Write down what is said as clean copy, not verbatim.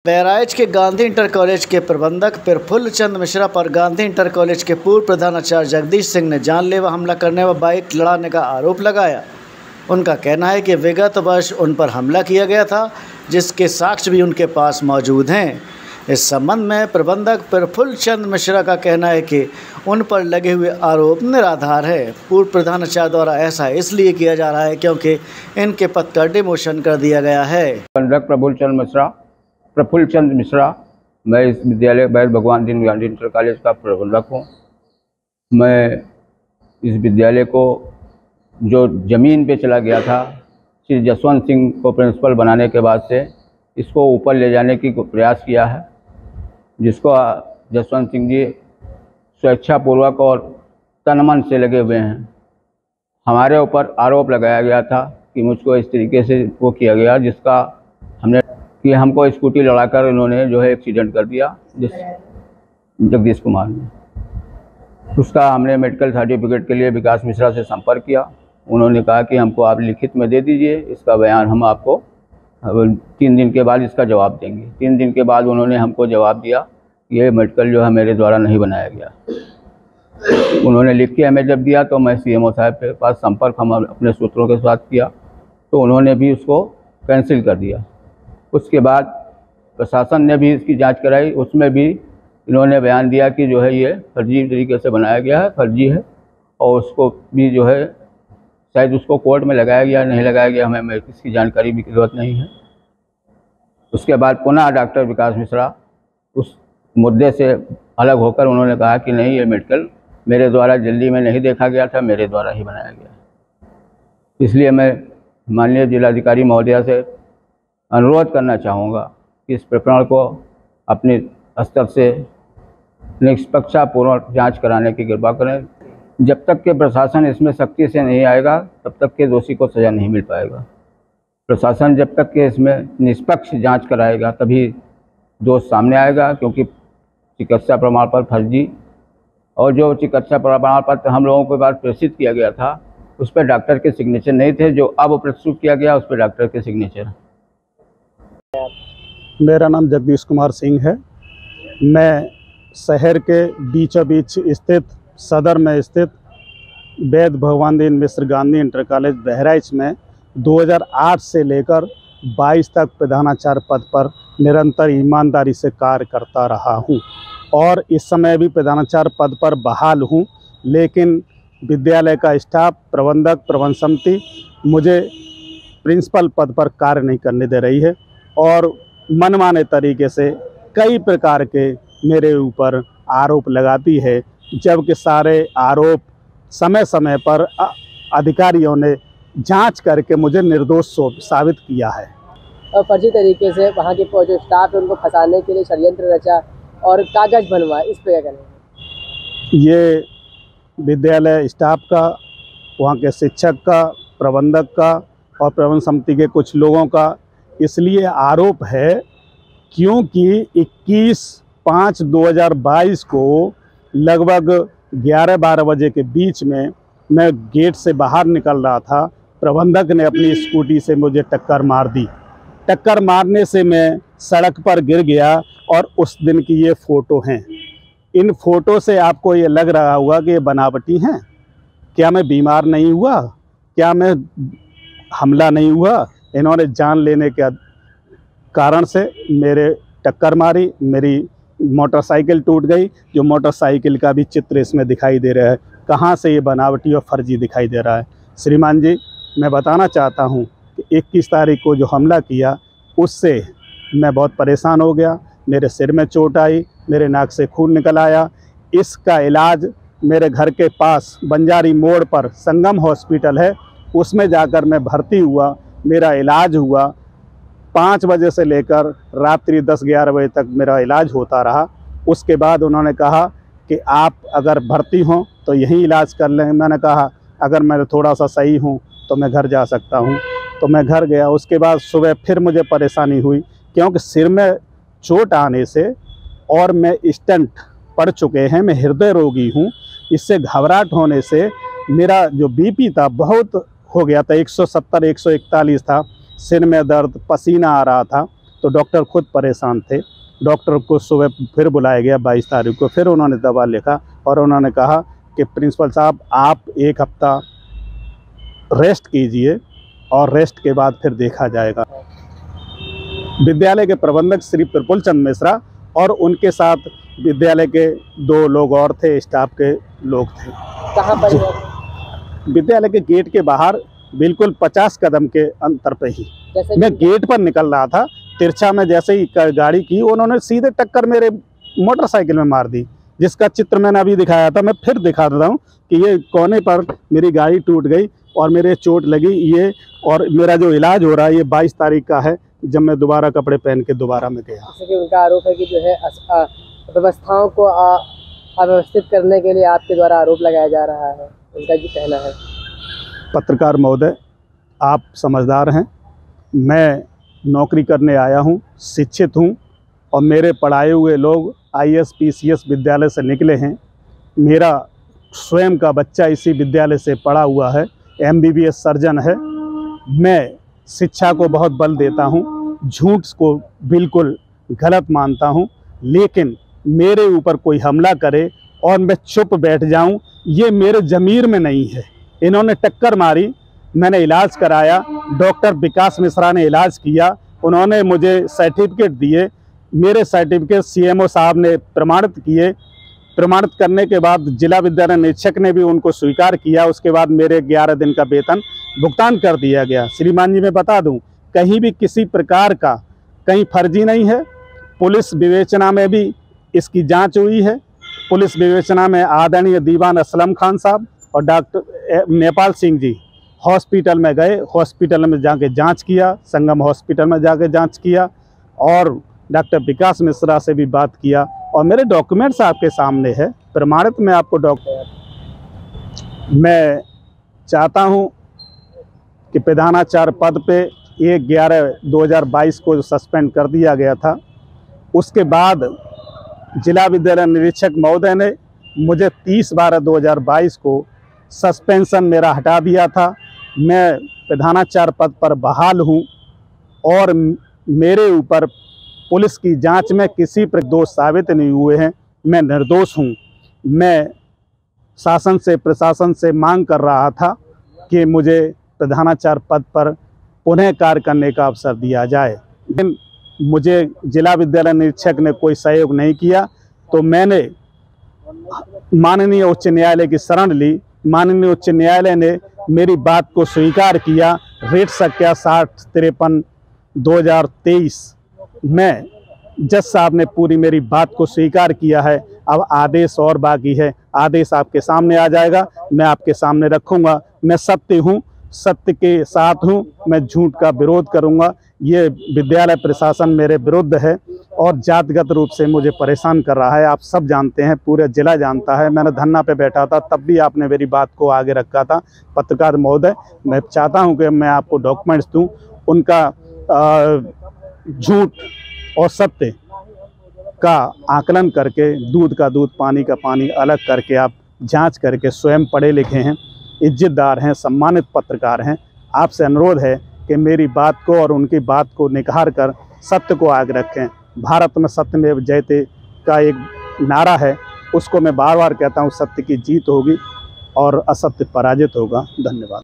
बहराइच के Gandhi inter college के प्रबंधक प्रफुल्ल चंद मिश्रा पर गांधी इंटर कॉलेज के पूर्व प्रधानाचार्य जगदीश सिंह ने जानलेवा हमला करने व बाइक लड़ाने का आरोप लगाया। उनका कहना है कि विगत वर्ष उन पर हमला किया गया था, जिसके साक्ष्य भी उनके पास मौजूद हैं। इस संबंध में प्रबंधक प्रफुल्ल चंद मिश्रा का कहना है कि उन पर लगे हुए आरोप निराधार है। पूर्व प्रधानाचार्य द्वारा ऐसा इसलिए किया जा रहा है क्योंकि इनके पद का डिमोशन कर दिया गया है। प्रबंधक प्रफुल्ल चंद मिश्रा, मैं इस विद्यालय बैर भगवान दीन गांधी इंटर कॉलेज का प्रबंधक हूँ। मैं इस विद्यालय को जो ज़मीन पे चला गया था, श्री जसवंत सिंह को प्रिंसिपल बनाने के बाद से इसको ऊपर ले जाने की प्रयास किया है, जिसको जसवंत सिंह जी स्वेच्छापूर्वक और तन मन से लगे हुए हैं। हमारे ऊपर आरोप लगाया गया था कि मुझको इस तरीके से वो किया गया, जिसका हमने कि हमको स्कूटी लड़ाकर इन्होंने जो है एक्सीडेंट कर दिया, जिस जगदीश कुमार ने। उसका हमने मेडिकल सर्टिफिकेट के लिए विकास मिश्रा से संपर्क किया। उन्होंने कहा कि हमको आप लिखित में दे दीजिए, इसका बयान हम आपको 3 दिन के बाद इसका जवाब देंगे। 3 दिन के बाद उन्होंने हमको जवाब दिया, ये मेडिकल जो है मेरे द्वारा नहीं बनाया गया। उन्होंने लिख के हमें जब दिया तो मैं CMO साहब के पास संपर्क हम अपने सूत्रों के साथ किया, तो उन्होंने भी उसको कैंसिल कर दिया। उसके बाद प्रशासन ने भी इसकी जांच कराई, उसमें भी इन्होंने बयान दिया कि जो है ये फर्जी तरीके से बनाया गया है, फर्जी है, और उसको भी जो है शायद उसको कोर्ट में लगाया गया नहीं लगाया गया, हमें इसकी जानकारी भी जरूरत नहीं है। उसके बाद पुनः डॉक्टर विकास मिश्रा उस मुद्दे से अलग होकर उन्होंने कहा कि नहीं, ये मेडिकल मेरे द्वारा दिल्ली में नहीं देखा गया था, मेरे द्वारा ही बनाया गया। इसलिए मैं माननीय जिलाधिकारी महोदया से अनुरोध करना चाहूँगा कि इस प्रकरण को अपने स्तर से निष्पक्षतापूर्वक जांच कराने की कृपा करें। जब तक कि प्रशासन इसमें सख्ती से नहीं आएगा, तब तक के दोषी को सज़ा नहीं मिल पाएगा। प्रशासन जब तक कि इसमें निष्पक्ष जांच कराएगा, तभी दोष सामने आएगा, क्योंकि चिकित्सा प्रमाण पत्र फर्जी, और जो चिकित्सा प्रमाण पत्र हम लोगों के पास प्रेषित किया गया था, उस पर डॉक्टर के सिग्नेचर नहीं थे। जो अब प्रस्तुत किया गया उस पर डॉक्टर के सिग्नेचर। मेरा नाम जगदीश कुमार सिंह है। मैं शहर के बीचों बीच स्थित सदर में स्थित वैद्य भगवान दीन मिश्र गांधी इंटर कॉलेज बहराइच में 2008 से लेकर 22 तक प्रधानाचार्य पद पर निरंतर ईमानदारी से कार्य करता रहा हूं, और इस समय भी प्रधानाचार्य पद पर बहाल हूं। लेकिन विद्यालय का स्टाफ, प्रबंधक, प्रबंध समिति मुझे प्रिंसिपल पद पर कार्य नहीं करने दे रही है, और मनमाने तरीके से कई प्रकार के मेरे ऊपर आरोप लगाती है, जबकि सारे आरोप समय समय पर अधिकारियों ने जांच करके मुझे निर्दोष साबित किया है। और फर्जी तरीके से वहाँ के जो स्टाफ है उनको फंसाने के लिए षड्यंत्र रचा और कागज बनवा, इस पर क्या करें? ये विद्यालय स्टाफ का, वहाँ के शिक्षक का, प्रबंधक का और प्रबंध समिति के कुछ लोगों का इसलिए आरोप है क्योंकि 21/5/2022 को लगभग 11-12 बजे के बीच में मैं गेट से बाहर निकल रहा था। प्रबंधक ने अपनी स्कूटी से मुझे टक्कर मार दी। टक्कर मारने से मैं सड़क पर गिर गया, और उस दिन की ये फ़ोटो हैं। इन फ़ोटो से आपको ये लग रहा होगा कि ये बनावटी हैं। क्या मैं बीमार नहीं हुआ? क्या मैं हमला नहीं हुआ? इन्होंने जान लेने के कारण से मेरे टक्कर मारी, मेरी मोटरसाइकिल टूट गई। जो मोटरसाइकिल का भी चित्र इसमें दिखाई दे रहा है। कहाँ से ये बनावटी और फर्जी दिखाई दे रहा है? श्रीमान जी, मैं बताना चाहता हूँ कि 21 तारीख को जो हमला किया, उससे मैं बहुत परेशान हो गया। मेरे सिर में चोट आई, मेरे नाक से खून निकल आया। इसका इलाज मेरे घर के पास बंजारी मोड़ पर संगम हॉस्पिटल है, उसमें जाकर मैं भर्ती हुआ। मेरा इलाज हुआ। 5 बजे से लेकर रात्रि 10-11 बजे तक मेरा इलाज होता रहा। उसके बाद उन्होंने कहा कि आप अगर भर्ती हों तो यहीं इलाज कर लें। मैंने कहा अगर मैं थोड़ा सा सही हूं तो मैं घर जा सकता हूं, तो मैं घर गया। उसके बाद सुबह फिर मुझे परेशानी हुई, क्योंकि सिर में चोट आने से और मैं स्टेंट पड़ चुके हैं, मैं हृदय रोगी हूं। इससे घबराहट होने से मेरा जो BP था बहुत हो गया था, 170-141 था। सिर में दर्द, पसीना आ रहा था। तो डॉक्टर खुद परेशान थे। डॉक्टर को सुबह फिर बुलाया गया 22 तारीख को, फिर उन्होंने दवा लिखा और उन्होंने कहा कि प्रिंसिपल साहब आप 1 हफ्ता रेस्ट कीजिए और रेस्ट के बाद फिर देखा जाएगा। विद्यालय के प्रबंधक श्री प्रफुल्ल चंद्र मिश्रा और उनके साथ विद्यालय के 2 लोग और थे, स्टाफ के लोग थे। कहाँ पर है? विद्यालय के गेट के बाहर बिल्कुल 50 कदम के अंतर पे ही। मैं गेट पर निकल रहा था, तिरछा में जैसे ही गाड़ी की उन्होंने सीधे टक्कर मेरे मोटरसाइकिल में मार दी, जिसका चित्र मैंने अभी दिखाया था। मैं फिर दिखा रहा हूँ कि ये कोने पर मेरी गाड़ी टूट गई और मेरे चोट लगी ये, और मेरा जो इलाज हो रहा है ये 22 तारीख का है, जब मैं दोबारा कपड़े पहन के दोबारा में गया। जैसे कि उनका आरोप है कि जो है व्यवस्थाओं को अव्यवस्थित करने के लिए आपके द्वारा आरोप लगाया जा रहा है, उनका ये कहना है। पत्रकार महोदय, आप समझदार हैं, मैं नौकरी करने आया हूं, शिक्षित हूं और मेरे पढ़ाए हुए लोग IAS PCS विद्यालय से निकले हैं। मेरा स्वयं का बच्चा इसी विद्यालय से पढ़ा हुआ है, MBBS सर्जन है। मैं शिक्षा को बहुत बल देता हूं, झूठ को बिल्कुल गलत मानता हूं, लेकिन मेरे ऊपर कोई हमला करे और मैं चुप बैठ जाऊं, ये मेरे ज़मीर में नहीं है। इन्होंने टक्कर मारी, मैंने इलाज कराया, डॉक्टर विकास मिश्रा ने इलाज किया, उन्होंने मुझे सर्टिफिकेट दिए, मेरे सर्टिफिकेट CMO साहब ने प्रमाणित किए। प्रमाणित करने के बाद जिला विद्यालय निरीक्षक ने भी उनको स्वीकार किया। उसके बाद मेरे 11 दिन का वेतन भुगतान कर दिया गया। श्रीमान जी, मैं बता दूं, कहीं भी किसी प्रकार का कहीं फर्जी नहीं है। पुलिस विवेचना में भी इसकी जांच हुई है। पुलिस विवेचना में आदरणीय दीवान असलम खान साहब और डॉक्टर नेपाल सिंह जी हॉस्पिटल में गए, हॉस्पिटल में जाके जांच किया, संगम हॉस्पिटल में जाके जांच किया और डॉक्टर विकास मिश्रा से भी बात किया और मेरे डॉक्यूमेंट्स आपके सामने है, प्रमाणित। मैं आपको मैं चाहता हूं कि प्रधानाचार्य पद पे 1/11/2022 को सस्पेंड कर दिया गया था। उसके बाद जिला विद्यालय निरीक्षक महोदय ने मुझे 30/12/2022 को सस्पेंशन मेरा हटा दिया था। मैं प्रधानाचार्य पद पर बहाल हूं और मेरे ऊपर पुलिस की जांच में किसी पर दोष साबित नहीं हुए हैं। मैं निर्दोष हूं। मैं शासन से, प्रशासन से मांग कर रहा था कि मुझे प्रधानाचार्य पद पर पुनः कार्य करने का अवसर दिया जाए, लेकिन मुझे जिला विद्यालय निरीक्षक ने कोई सहयोग नहीं किया। तो मैंने माननीय उच्च न्यायालय की शरण ली। माननीय उच्च न्यायालय ने मेरी बात को स्वीकार किया। रेट संख्या 6053/2023 में जज साहब ने पूरी मेरी बात को स्वीकार किया है। अब आदेश और बाकी है, आदेश आपके सामने आ जाएगा, मैं आपके सामने रखूँगा। मैं सत्य हूँ, सत्य के साथ हूँ, मैं झूठ का विरोध करूँगा। ये विद्यालय प्रशासन मेरे विरुद्ध है और जातिगत रूप से मुझे परेशान कर रहा है। आप सब जानते हैं, पूरा जिला जानता है। मैंने धरना पे बैठा था, तब भी आपने मेरी बात को आगे रखा था। पत्रकार महोदय, मैं चाहता हूं कि मैं आपको डॉक्यूमेंट्स दूं, उनका झूठ और सत्य का आकलन करके, दूध का दूध, पानी का पानी अलग करके आप जांच करके, स्वयं पढ़े लिखे हैं, इज्जतदार हैं, सम्मानित पत्रकार हैं, आपसे अनुरोध है कि मेरी बात को और उनकी बात को निखार कर सत्य को आगे रखें। भारत में सत्यमेव जयते का एक नारा है, उसको मैं बार बार कहता हूँ। सत्य की जीत होगी और असत्य पराजित होगा। धन्यवाद।